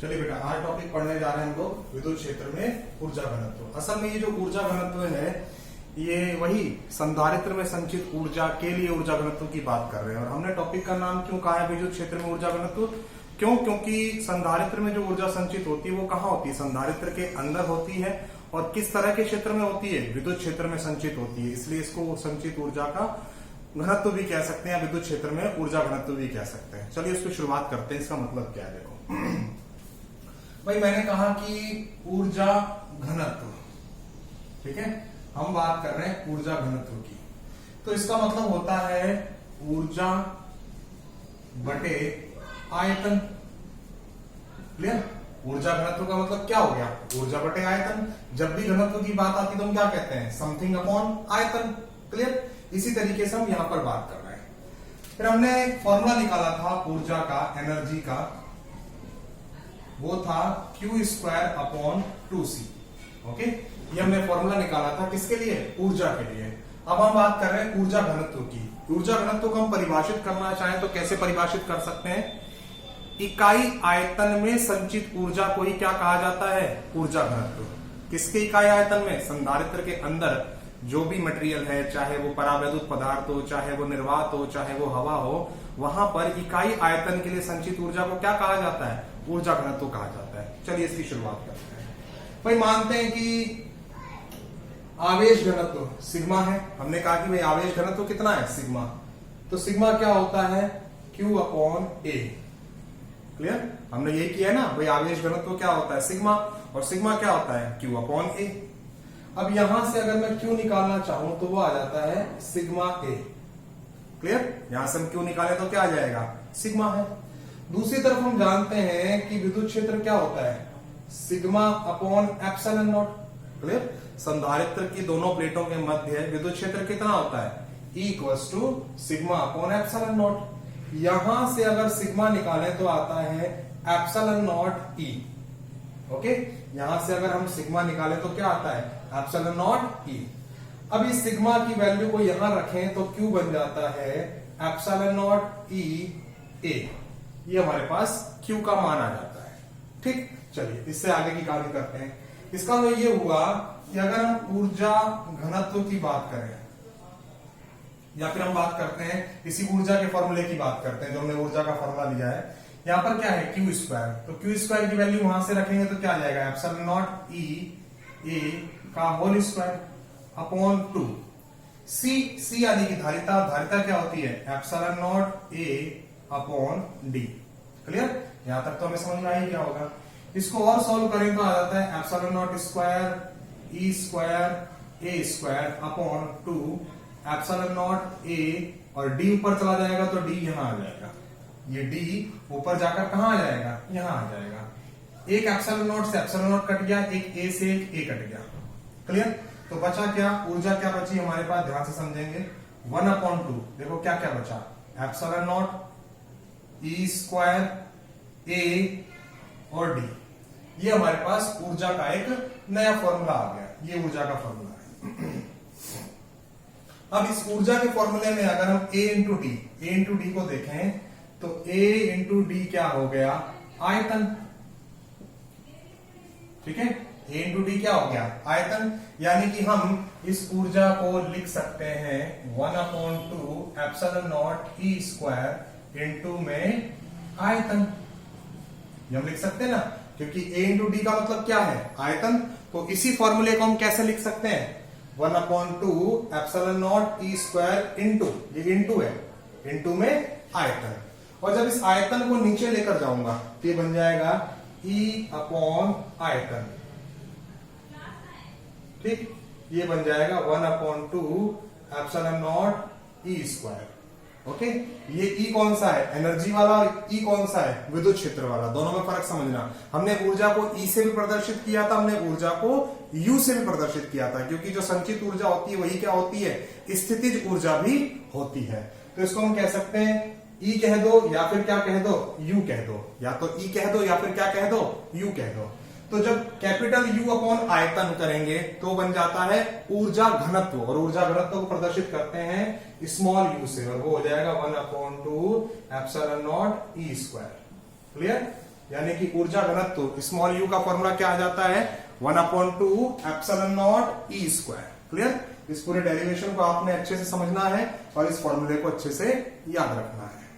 चलिए बेटा, आज टॉपिक पढ़ने जा रहे हैं हम लोग विद्युत क्षेत्र में ऊर्जा घनत्व। असल में ये जो ऊर्जा घनत्व है ये वही संधारित्र में संचित ऊर्जा के लिए ऊर्जा घनत्व की बात कर रहे हैं। और हमने टॉपिक का नाम क्यों कहा है विद्युत क्षेत्र में ऊर्जा घनत्व? क्योंकि संधारित्र में जो ऊर्जा संचित होती है वो कहाँ होती है? संधारित्र के अंदर होती है। और किस तरह के क्षेत्र में होती है? विद्युत क्षेत्र में संचित होती है। इसलिए इसको संचित ऊर्जा का घनत्व भी कह सकते हैं या विद्युत क्षेत्र में ऊर्जा घनत्व भी कह सकते हैं। चलिए इसको शुरुआत करते हैं। इसका मतलब क्या है? देखो भाई, मैंने कहा कि ऊर्जा घनत्व, ठीक है, हम बात कर रहे हैं ऊर्जा घनत्व की। तो इसका मतलब होता है ऊर्जा बटे आयतन। क्लियर? ऊर्जा घनत्व का मतलब क्या हो गया? ऊर्जा बटे आयतन। जब भी घनत्व की बात आती तो हम क्या कहते हैं? समथिंग अपॉन आयतन। क्लियर? इसी तरीके से हम यहां पर बात कर रहे हैं। फिर हमने फॉर्मूला निकाला था ऊर्जा का, एनर्जी का, वो था Q² अपॉन 2C। ओके, ये हमने फॉर्मूला निकाला था किसके लिए? ऊर्जा के लिए। अब हम बात कर रहे हैं ऊर्जा घनत्व की। ऊर्जा घनत्व को हम परिभाषित करना चाहें तो कैसे परिभाषित कर सकते हैं? इकाई आयतन में संचित ऊर्जा को ही क्या कहा जाता है? ऊर्जा घनत्व। किसके इकाई आयतन में? संधारित्र के अंदर जो भी मटेरियल है, चाहे वो परावैद्युत पदार्थ हो, चाहे वो निर्वात हो, चाहे वो हवा हो, वहां पर इकाई आयतन के लिए संचित ऊर्जा को क्या कहा जाता है? ऊर्जा घनत्व कहा जाता है। चलिए इसकी शुरुआत करते हैं। भाई मानते हैं कि आवेश घनत्व सिग्मा है। हमने कहा कि भाई आवेश घनत्व कितना है? सिग्मा। तो सिग्मा क्या होता है? Q upon A। क्लियर? हमने यही किया है ना भाई, आवेश घनत्व क्या होता है? सिग्मा। और सिग्मा क्या होता है? Q upon A। अब यहां से अगर मैं Q निकालना चाहूं तो वो आ जाता है सिग्मा A। क्लियर? यहां से हम Q निकालें तो क्या आ जाएगा? सिग्मा है। दूसरी तरफ हम जानते हैं कि विद्युत क्षेत्र क्या होता है? Sigma upon epsilon not. Clear? संधारित्र की दोनों प्लेटों के मध्य विद्युत क्षेत्र कितना होता है? E equals to sigma upon epsilon naught. यहां से अगर सिग्मा निकालें तो आता है एप्सिलॉन नॉट E। ओके, यहां से अगर हम सिग्मा निकालें तो क्या आता है? Epsilon not E। अब इस सिग्मा की वैल्यू को यहां रखें तो Q बन जाता है एप्सिलॉन नॉट E A। ये हमारे पास Q का मान आ जाता है। ठीक, चलिए इससे आगे की कार्य करते हैं। इसका मतलब ये हुआ कि अगर हम ऊर्जा घनत्व की बात करें या फिर हम बात करते हैं इसी ऊर्जा के फॉर्मूले की बात करते हैं जो हमने ऊर्जा का फॉर्मूला लिया है। यहां पर क्या है? Q²। तो Q² की वैल्यू वहां से रखेंगे तो क्या आ जाएगा? एप्सिलॉन नॉट E A का होल स्क्वायर अपॉन 2। C यानी कि धारिता। धारिता क्या होती है? Epsilon not A upon D। Clear? यहां तक तो हमें समझ में आ ही गया होगा। इसको और सॉल्व करें तो आ जाता है epsilon not square E square A square upon 2 epsilon not A, और D ऊपर चला जाएगा तो D यहां आ जाएगा। ये D ऊपर जाकर कहां आ जाएगा? यहां आ जाएगा। एक एप्सिलॉन नॉट से एप्सिलॉन नॉट कट गया, एक A से एक A कट गया। क्लियर? तो बचा क्या? ऊर्जा क्या बची हमारे पास? ध्यान से समझेंगे। 1 अपॉन 2। देखो क्या क्या बचा? Epsilon not E square A और D। ये हमारे पास ऊर्जा का एक नया फॉर्मूला आ गया। ये ऊर्जा का फॉर्मूला है। अब इस ऊर्जा के फॉर्मूले में अगर हम A इंटू डी को देखें तो A इंटू डी क्या हो गया? आयतन। ठीक है, A इंटू डी क्या हो गया? आयतन। यानी कि हम इस ऊर्जा को लिख सकते हैं 1 upon 2 epsilon not E square into में आयतन। ये हम लिख सकते हैं ना, क्योंकि A इंटू डी का मतलब क्या है? आयतन। तो इसी फॉर्मूले को हम कैसे लिख सकते हैं? 1 upon 2 epsilon not E square into, ये इंटू है, इंटू में आयतन। और जब इस आयतन को नीचे लेकर जाऊंगा तो ये बन जाएगा E अपॉन आयतन। ठीक, ये बन जाएगा 1 upon 2 epsilon not E square. Okay, ये E कौन सा है? एनर्जी वाला। और E कौन सा है? विद्युत क्षेत्र वाला। दोनों में फर्क समझना। हमने ऊर्जा को E से भी प्रदर्शित किया था, हमने ऊर्जा को U से भी प्रदर्शित किया था, क्योंकि जो संचित ऊर्जा होती है वही क्या होती है? स्थितिज ऊर्जा भी होती है। तो इसको हम कह सकते हैं E कह दो या फिर क्या कह दो? U कह दो। या तो E कह दो या फिर क्या कह दो? U कह दो। तो जब कैपिटल U अपॉन आयतन करेंगे तो बन जाता है ऊर्जा घनत्व, और ऊर्जा घनत्व को प्रदर्शित करते हैं स्मॉल u से, और वो हो जाएगा 1 upon 2 epsilon not E square. Clear? यानी कि ऊर्जा घनत्व स्मॉल यू का फॉर्मूला क्या आ जाता है 1/2 epsilon not E square. Clear? इस पूरे डेरिवेशन को आपने अच्छे से समझना है और इस फॉर्मूले को अच्छे से याद रखना है।